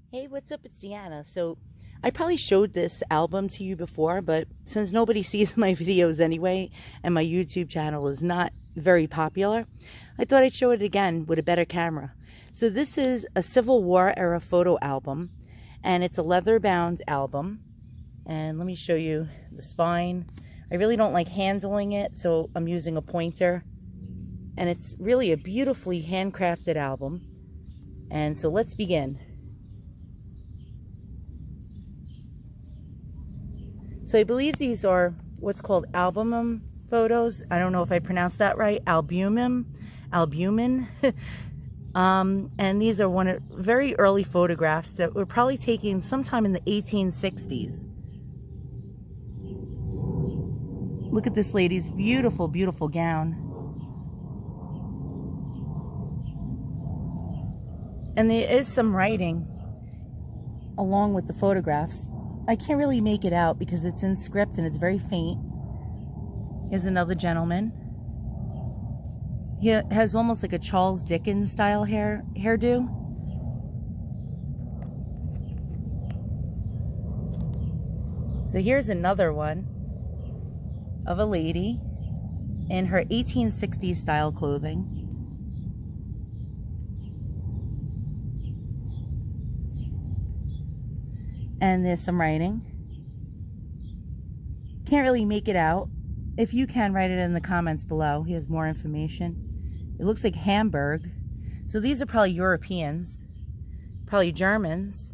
Hey, what's up? It's Deanna. So I probably showed this album to you before, but since nobody sees my videos anyway, and my YouTube channel is not very popular, I thought I'd show it again with a better camera. So this is a Civil War era photo album, and it's a leather-bound album. And let me show you the spine. I really don't like handling it, so I'm using a pointer. And it's really a beautifully handcrafted album. And so let's begin. So I believe these are what's called albumen photos. I don't know if I pronounced that right. Albumen. And these are very early photographs that were probably taken sometime in the 1860s. Look at this lady's beautiful, beautiful gown. And there is some writing along with the photographs. I can't really make it out because it's in script and it's very faint. Here's another gentleman. He has almost like a Charles Dickens style hairdo. So here's another one of a lady in her 1860s style clothing. And there's some writing. Can't really make it out. If you can, write it in the comments below. He has more information. It looks like Hamburg. So these are probably Europeans. Probably Germans.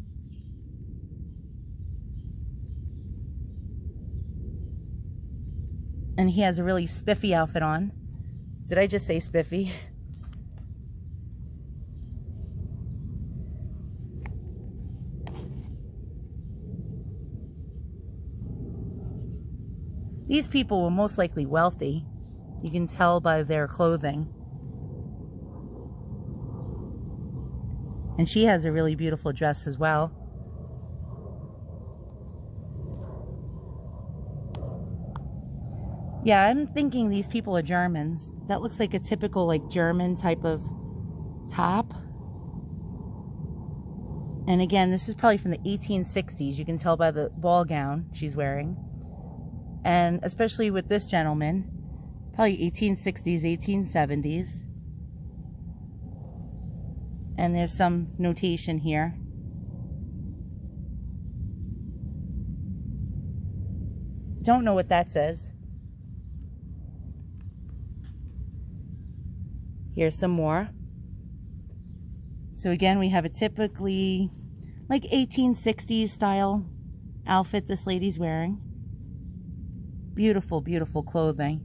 And he has a really spiffy outfit on. Did I just say spiffy? These people were most likely wealthy. You can tell by their clothing. And she has a really beautiful dress as well. Yeah, I'm thinking these people are Germans. That looks like a typical like German type of top. And again, this is probably from the 1860s. You can tell by the ball gown she's wearing. And especially with this gentleman, probably 1860s, 1870s. And there's some notation here. Don't know what that says. Here's some more. So again, we have a typically like 1860s style outfit this lady's wearing. Beautiful, beautiful clothing.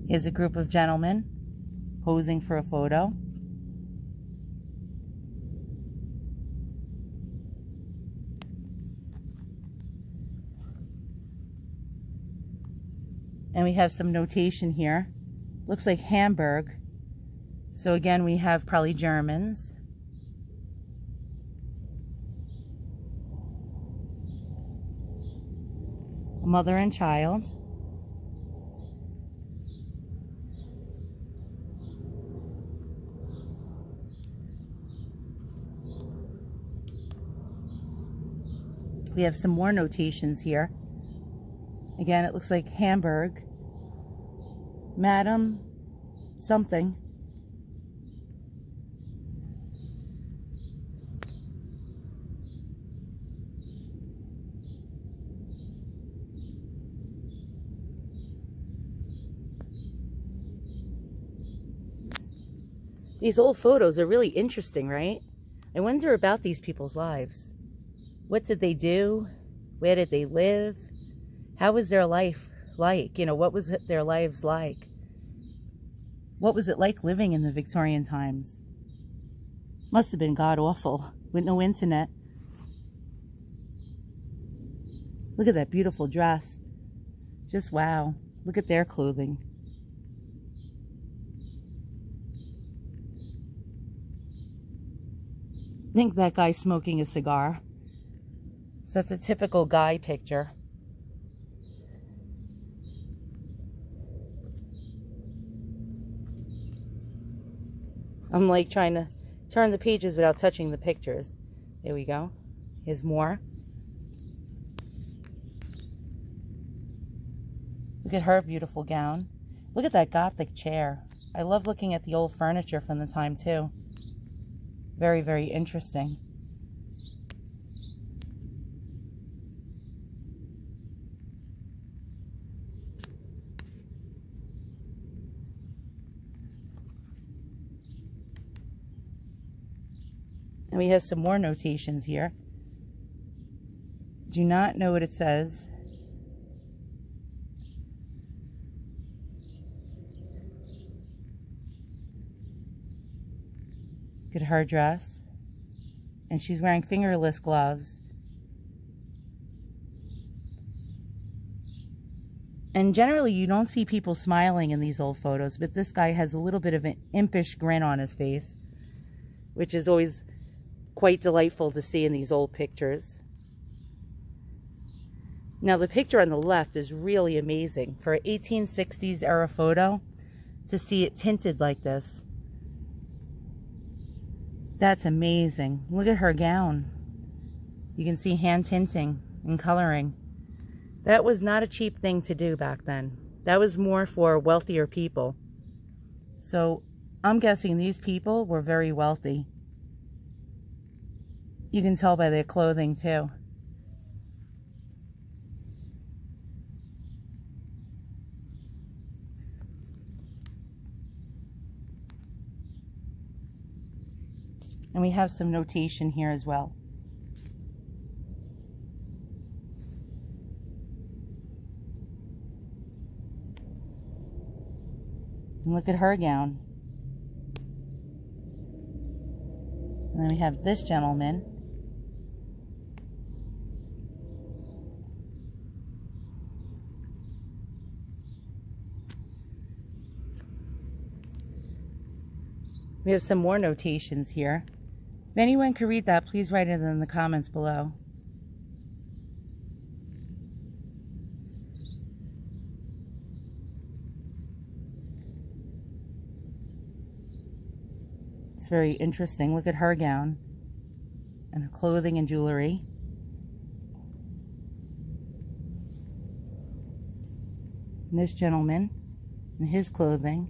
Here's a group of gentlemen posing for a photo. And we have some notation here. Looks like Hamburg. So again, we have probably Germans. Mother and child. We have some more notations here. Again, it looks like Hamburg. Madam something. These old photos are really interesting, right? I wonder about these people's lives. What did they do? Where did they live? How was their life like? You know, what was their lives like? What was it like living in the Victorian times? Must have been god-awful with no internet. Look at that beautiful dress. Just wow. Look at their clothing. I think that guy's smoking a cigar. So that's a typical guy picture. I'm like trying to turn the pages without touching the pictures. There we go. Here's more. Look at her beautiful gown. Look at that Gothic chair. I love looking at the old furniture from the time too. Very, very interesting. And we have some more notations here. Do not know what it says. Look at her dress. And she's wearing fingerless gloves. And generally you don't see people smiling in these old photos, but this guy has a little bit of an impish grin on his face, which is always quite delightful to see in these old pictures. Now the picture on the left is really amazing. For an 1860s era photo, to see it tinted like this, that's amazing. Look at her gown. You can see hand tinting and coloring. That was not a cheap thing to do back then. That was more for wealthier people. So I'm guessing these people were very wealthy. You can tell by their clothing too. And we have some notation here as well. And look at her gown. And then we have this gentleman. We have some more notations here. If anyone can read that, please write it in the comments below. It's very interesting. Look at her gown and her clothing and jewelry. And this gentleman and his clothing.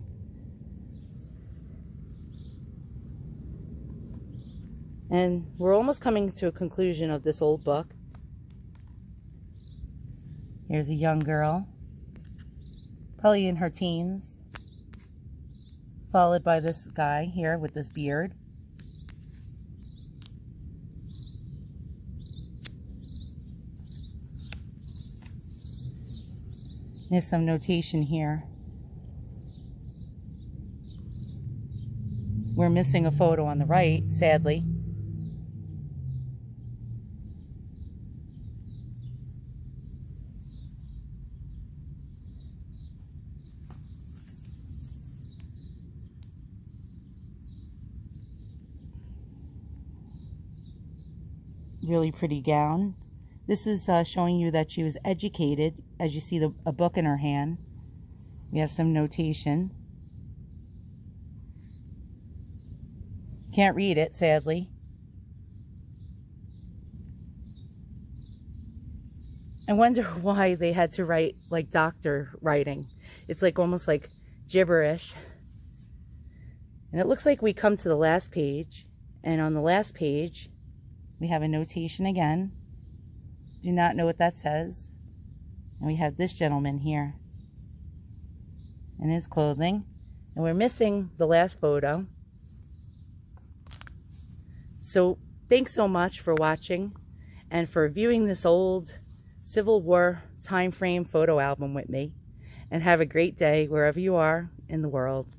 And we're almost coming to a conclusion of this old book. Here's a young girl, probably in her teens, followed by this guy here with this beard. There's some notation here. We're missing a photo on the right, sadly. Really pretty gown. This is showing you that she was educated, as you see a book in her hand. We have some notation. Can't read it, sadly. I wonder why they had to write like doctor writing. It's like almost like gibberish. And it looks like we come to the last page, and on the last page we have a notation again. Do not know what that says. And we have this gentleman here and his clothing. And we're missing the last photo. So thanks so much for watching and for viewing this old Civil War time frame photo album with me. And have a great day wherever you are in the world.